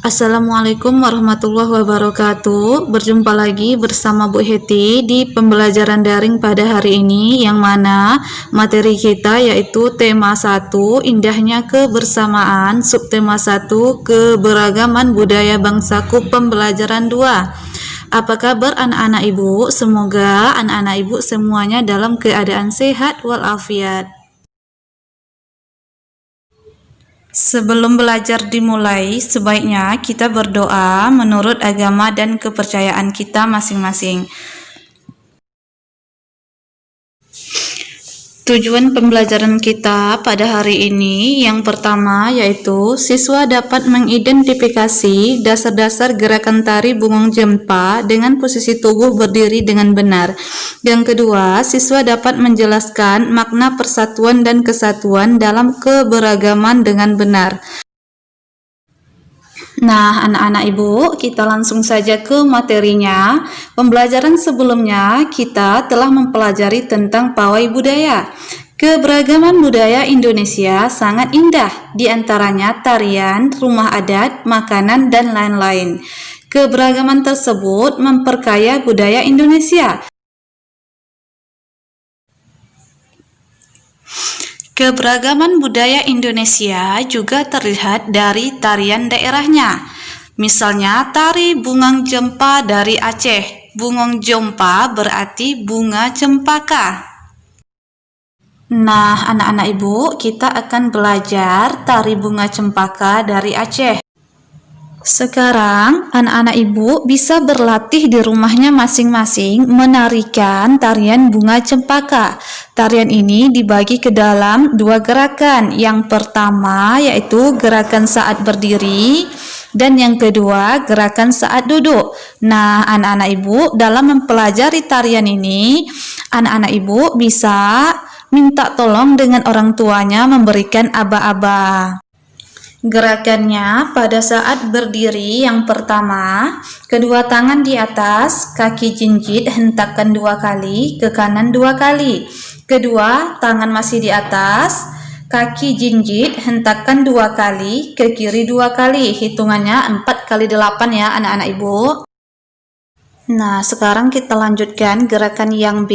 Assalamualaikum warahmatullahi wabarakatuh. Berjumpa lagi bersama Bu Heti di pembelajaran daring pada hari ini, yang mana materi kita yaitu tema 1 indahnya kebersamaan, subtema 1 keberagaman budaya bangsaku, pembelajaran 2. Apa kabar anak-anak ibu? Semoga anak-anak ibu semuanya dalam keadaan sehat walafiat. Sebelum belajar dimulai, sebaiknya kita berdoa menurut agama dan kepercayaan kita masing-masing. Tujuan pembelajaran kita pada hari ini yang pertama yaitu siswa dapat mengidentifikasi dasar-dasar gerakan tari Bungong Jempa dengan posisi tubuh berdiri dengan benar. Yang kedua, siswa dapat menjelaskan makna persatuan dan kesatuan dalam keberagaman dengan benar. Nah, anak-anak ibu, kita langsung saja ke materinya. Pembelajaran sebelumnya kita telah mempelajari tentang pawai budaya. Keberagaman budaya Indonesia sangat indah, diantaranya tarian, rumah adat, makanan, dan lain-lain. Keberagaman tersebut memperkaya budaya Indonesia. Keberagaman budaya Indonesia juga terlihat dari tarian daerahnya. Misalnya tari Bungong Jempa dari Aceh. Bungong Jempa berarti bunga cempaka. Nah, anak-anak ibu, kita akan belajar tari bunga cempaka dari Aceh. Sekarang, anak-anak ibu bisa berlatih di rumahnya masing-masing menarikan tarian bunga cempaka. Tarian ini dibagi ke dalam 2 gerakan. Yang pertama yaitu gerakan saat berdiri, dan yang kedua gerakan saat duduk. Nah, anak-anak ibu, dalam mempelajari tarian ini, anak-anak ibu bisa minta tolong dengan orang tuanya memberikan aba-aba. Gerakannya pada saat berdiri, yang pertama, kedua tangan di atas, kaki jinjit hentakkan 2 kali, ke kanan 2 kali. Kedua, tangan masih di atas, kaki jinjit hentakkan 2 kali, ke kiri 2 kali. Hitungannya 4 kali 8 ya anak-anak ibu. Nah, sekarang kita lanjutkan gerakan yang B.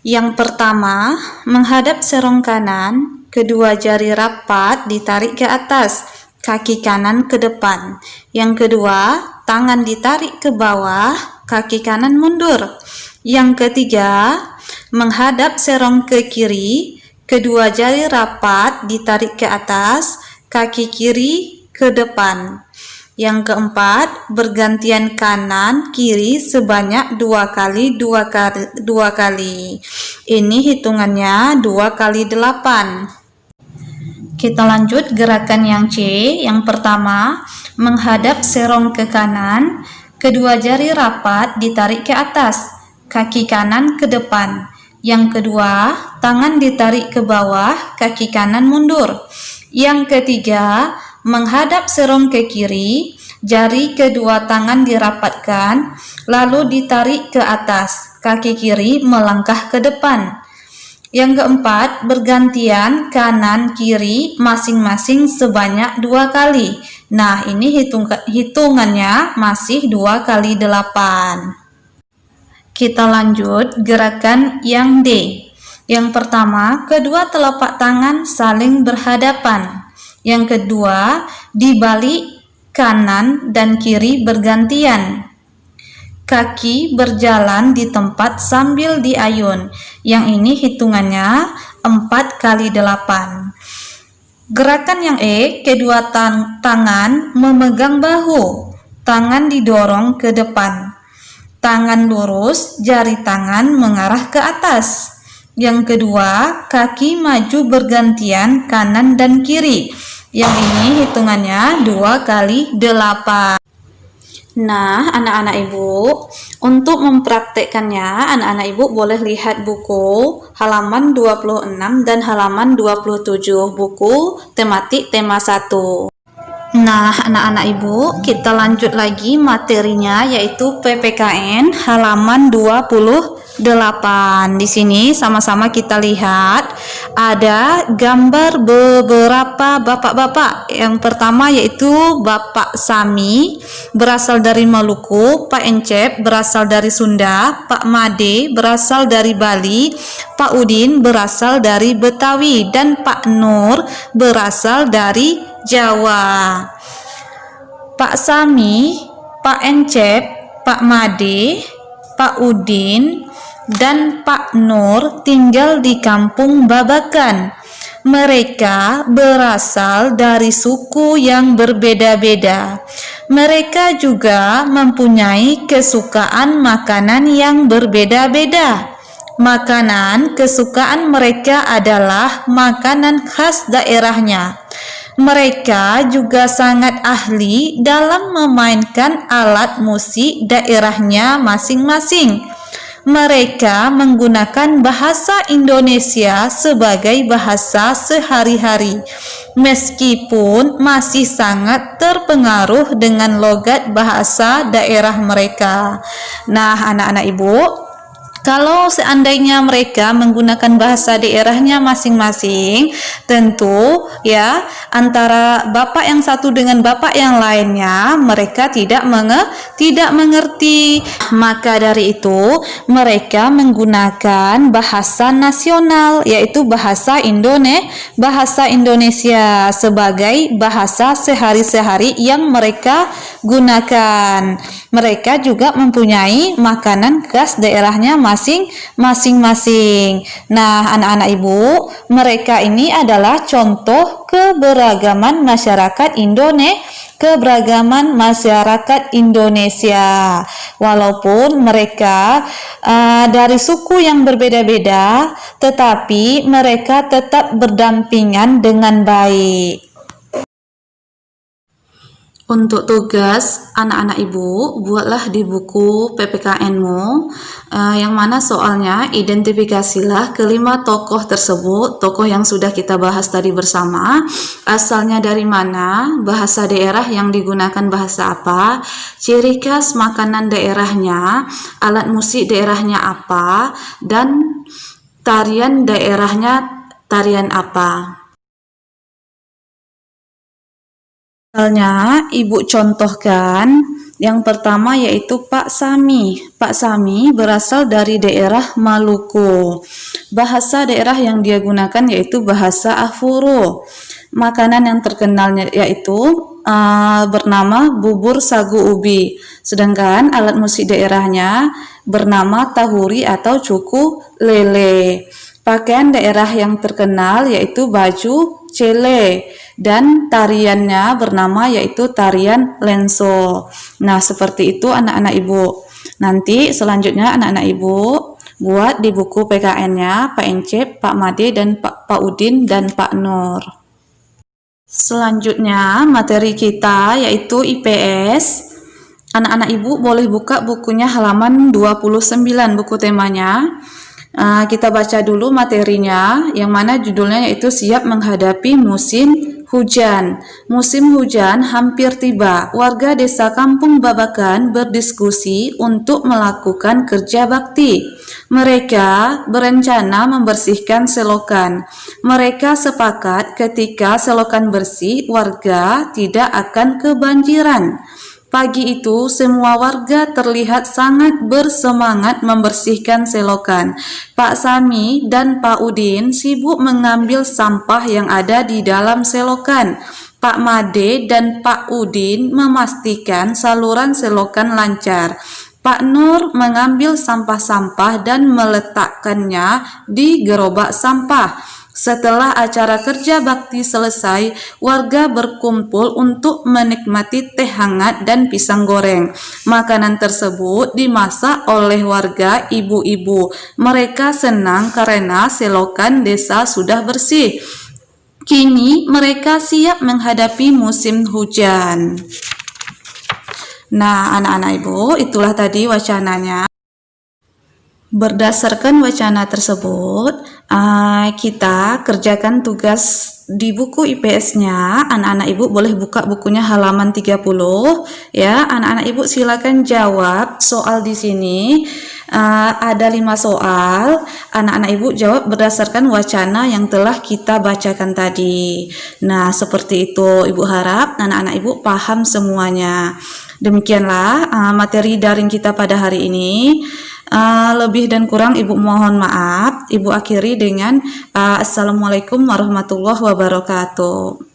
Yang pertama, menghadap serong kanan, kedua jari rapat ditarik ke atas, kaki kanan ke depan. Yang kedua, tangan ditarik ke bawah, kaki kanan mundur. Yang ketiga, menghadap serong ke kiri, kedua jari rapat ditarik ke atas, kaki kiri ke depan. Yang keempat, bergantian kanan kiri sebanyak 2 kali 2 kali. Ini hitungannya 2 kali 8. Kita lanjut gerakan yang C. Yang pertama, menghadap serong ke kanan, kedua jari rapat ditarik ke atas, kaki kanan ke depan. Yang kedua, tangan ditarik ke bawah, kaki kanan mundur. Yang ketiga, menghadap serong ke kiri, jari kedua tangan dirapatkan, lalu ditarik ke atas, kaki kiri melangkah ke depan. Yang keempat, bergantian kanan kiri masing-masing sebanyak 2 kali. Nah, ini hitungannya masih 2 kali 8. Kita lanjut gerakan yang D. Yang pertama, kedua telapak tangan saling berhadapan. Yang kedua, dibalik kanan dan kiri bergantian. Kaki berjalan di tempat sambil diayun. Yang ini hitungannya 4 kali 8. Gerakan yang E, kedua tangan memegang bahu. Tangan didorong ke depan. Tangan lurus, jari tangan mengarah ke atas. Yang kedua, kaki maju bergantian kanan dan kiri. Yang ini hitungannya 2 kali 8. Nah, anak-anak ibu, untuk mempraktekkannya, anak-anak ibu boleh lihat buku halaman 26 dan halaman 27, buku tematik tema 1. Nah, anak-anak ibu, kita lanjut lagi materinya yaitu PPKN halaman 28. Di sini sama-sama kita lihat ada gambar beberapa bapak-bapak. Yang pertama yaitu Bapak Sami berasal dari Maluku, Pak Encep berasal dari Sunda, Pak Made berasal dari Bali, Pak Udin berasal dari Betawi, dan Pak Nur berasal dari Jawa. Pak Sami, Pak Encep, Pak Made, Pak Udin, dan Pak Nur tinggal di Kampung Babakan. Mereka berasal dari suku yang berbeda-beda. Mereka juga mempunyai kesukaan makanan yang berbeda-beda. Makanan kesukaan mereka adalah makanan khas daerahnya. Mereka juga sangat ahli dalam memainkan alat musik daerahnya masing-masing. Mereka menggunakan bahasa Indonesia sebagai bahasa sehari-hari, meskipun masih sangat terpengaruh dengan logat bahasa daerah mereka. Nah, anak-anak ibu, kalau seandainya mereka menggunakan bahasa daerahnya masing-masing, tentu ya antara bapak yang satu dengan bapak yang lainnya mereka tidak mengerti. Maka dari itu mereka menggunakan bahasa nasional, yaitu bahasa Indonesia sebagai bahasa sehari-hari yang mereka gunakan. Mereka juga mempunyai makanan khas daerahnya masing-masing. Nah, anak-anak ibu, mereka ini adalah contoh keberagaman masyarakat Indonesia. Walaupun mereka dari suku yang berbeda-beda, tetapi mereka tetap berdampingan dengan baik. Untuk tugas anak-anak ibu, buatlah di buku PPKN-mu yang mana soalnya identifikasilah kelima tokoh tersebut, tokoh yang sudah kita bahas tadi bersama, asalnya dari mana, bahasa daerah yang digunakan bahasa apa, ciri khas makanan daerahnya, alat musik daerahnya apa, dan tarian daerahnya tarian apa. Misalnya, Ibu contohkan yang pertama yaitu Pak Sami. Pak Sami berasal dari daerah Maluku. Bahasa daerah yang dia gunakan yaitu bahasa Afuro. Makanan yang terkenalnya yaitu bernama bubur sagu ubi. Sedangkan alat musik daerahnya bernama tahuri atau cuku lele. Pakaian daerah yang terkenal yaitu baju cele, dan tariannya bernama yaitu tarian lenso. Nah, seperti itu anak-anak ibu. Nanti selanjutnya anak-anak ibu buat di buku PKN-nya Pak Encep, Pak Made, dan Pak Udin, dan Pak Nur. Selanjutnya materi kita yaitu IPS. Anak-anak ibu boleh buka bukunya halaman 29, buku temanya. Kita baca dulu materinya, yang mana judulnya yaitu siap menghadapi musim hujan. Musim hujan hampir tiba. Warga desa Kampung Babakan berdiskusi untuk melakukan kerja bakti. Mereka berencana membersihkan selokan. Mereka sepakat ketika selokan bersih, warga tidak akan kebanjiran. Pagi itu, semua warga terlihat sangat bersemangat membersihkan selokan. Pak Sami dan Pak Udin sibuk mengambil sampah yang ada di dalam selokan. Pak Made dan Pak Udin memastikan saluran selokan lancar. Pak Nur mengambil sampah-sampah dan meletakkannya di gerobak sampah. Setelah acara kerja bakti selesai, warga berkumpul untuk menikmati teh hangat dan pisang goreng. Makanan tersebut dimasak oleh warga ibu-ibu. Mereka senang karena selokan desa sudah bersih. Kini mereka siap menghadapi musim hujan. Nah, anak-anak ibu, itulah tadi wacananya. Berdasarkan wacana tersebut, kita kerjakan tugas di buku IPS-nya. Anak-anak Ibu boleh buka bukunya halaman 30 ya. Anak-anak Ibu silakan jawab soal di sini. Ada 5 soal. Anak-anak Ibu jawab berdasarkan wacana yang telah kita bacakan tadi. Nah, seperti itu. Ibu harap anak-anak Ibu paham semuanya. Demikianlah materi daring kita pada hari ini. Lebih dan kurang Ibu mohon maaf. Ibu akhiri dengan Assalamualaikum warahmatullahi wabarakatuh.